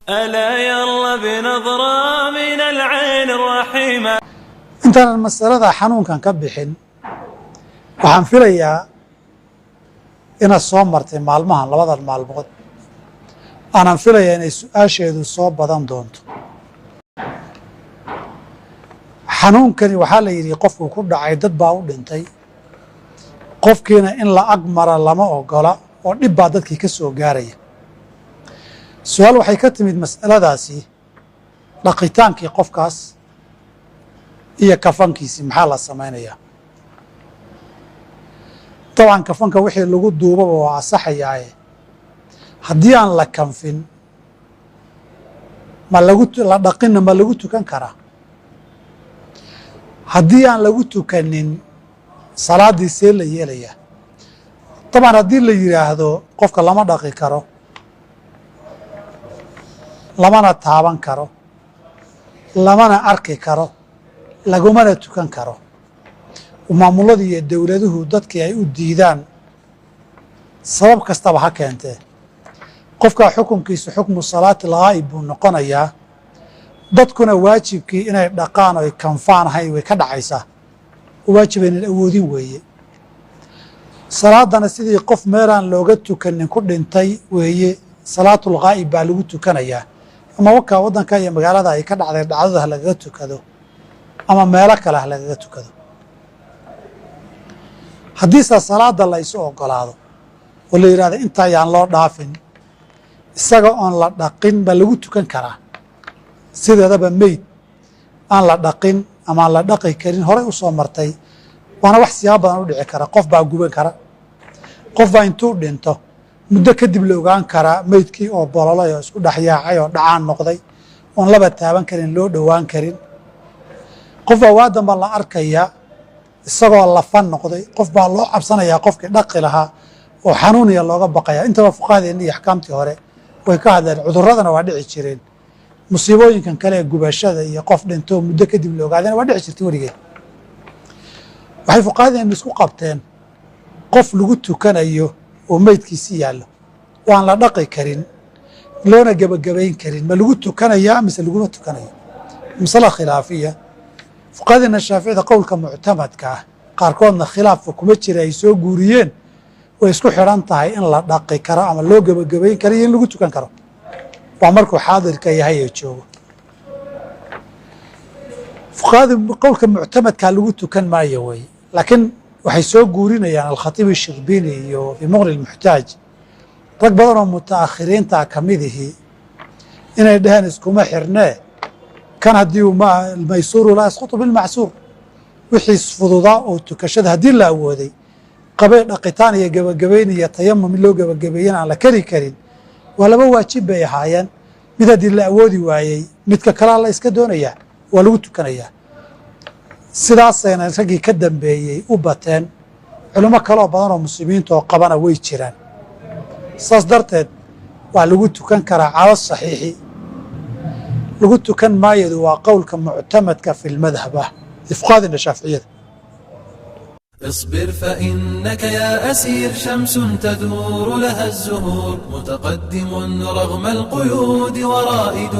ألا يلا بنظرة من العين الرحيمة. أنت المسألة حنون كان كبحين وحنفريا إن الصوم مرتين مع المهن لبضل المعلومات أنا نفريا إن أشهد الصوم بدن دونت حنون كان وحال يري قف وكل عيدت باود انتي قف كينا إن لا أجمر لما أقوله ونبى ضدك كسو جارية سؤال وحي كتمد مسألة داسي لقيتانكي قف كاس هي كفنكي سمحال السمانية طبعا كفنك وحي اللي قد دوبه وعصحي يعني هديان لك كنفين ما لقيت لا دقينا ما لقيته كان كره هديان لقيته كانين صلاة دي سيل يليه طبعا هدي اللي يراهدو قفك لما دقي كرو لما تابان كرو لما أركي كرو لقوما تكن كرو ومعمولة الدولة دادك أي أديدان سبب كستبها كانت قفك حكم كيس حكم الصلاة الغائب ونقنيا dadkuna waajibkii inay dhaqaan oo kanfaan hay way ka dhacaysaa waajibeen awoodin weeye salaadana sidii qof meelaan looga tukanin ku dhintay weeye salaatul ghaib baa lagu tukanayaa ama wadanka iyo magaalada ay ka dhacday dhacdada laga tukado ama meelo kale laga tukado haddii salaada la isu ogolaado oo la yiraahdo inta ayaan loo dhaafin isaga oon la dhaqin ba lagu tukan karaa sideedaba meyd aan la dhaqin ama la dhaqi karin horey u soo martay waana wax siyaabo badan u dhici kara qof baa guban kara qof baa intuu dhinto muddo kadib la ogaan karaa meydkii oo bololay oo isku dhaxyaacay oo dhacaan noqday oon laba taaban karin loo dhowaan karin qof baa waadan baa la arkayaa isagoo lafan noqday qof baa loo cabsanayaa qofkii dhaqi lahaa oo xanuuniya looga baqayaa intaba fuqahadeena iyo axkaamtii hore way ka hadleen cuduradana waa dhici jireen musiibooyinkan kale ee gubashada iyo qof dhinto muddo kadib la ogaadana waa dhici jirtay weligeed waxay fuqahadeena isku qabteen qof lagu tukanayo oo meydkiisi yaallo waan la dhaqi karin loona gabagabayn karin ma lagu tukanayaa mise laguma tukanayo masala khilaafiya fuqahadeena shaaficida qowlka muctamadka ah qaarkoodna khilaafka kuma jira ay soo guuriyeen way isku xidhan tahay in la dhaqi karo ama loo gabagabayn karo iyo in lagu tukan karo waa markuu xaadirka yahay ee joogo fuqahada qowlka muctamadka lagu tukan maayo wey laakiin waxay soo guurinayaan alkhatiib ashirbiini iyo fi muqni lmuxtaaj rag badan oo mutaakhiriinta ka mid ihi inay dhaheen iskuma xirnee kan haddii almaysuuru laa yasqutu bilmacsuur wixii fududaa oo tukashada haddii la awooday qabee dhaqitaan iyo gabagabayn iyo tayamum in loo gabagabeeyana aan la kari karin waa laba waajib bay ahaayeen mid haddii la awoodi waayey midka kalea la iska doonayaa waa lagu tukanayaa sidaasayna raggii ka dambeeyey u bateen culimo kaleoo badan oo muslimiinta oo qabana way jiraan saas darteed waa lagu tukan karaa calo saxiixi lagu tukan maayadu waa qowlka muctamadka fi lmadhab ah fuqahadeena shaaficiyada اصبر فإنك يا أسير شمس تدور لها الزهور متقدم رغم القيود ورائد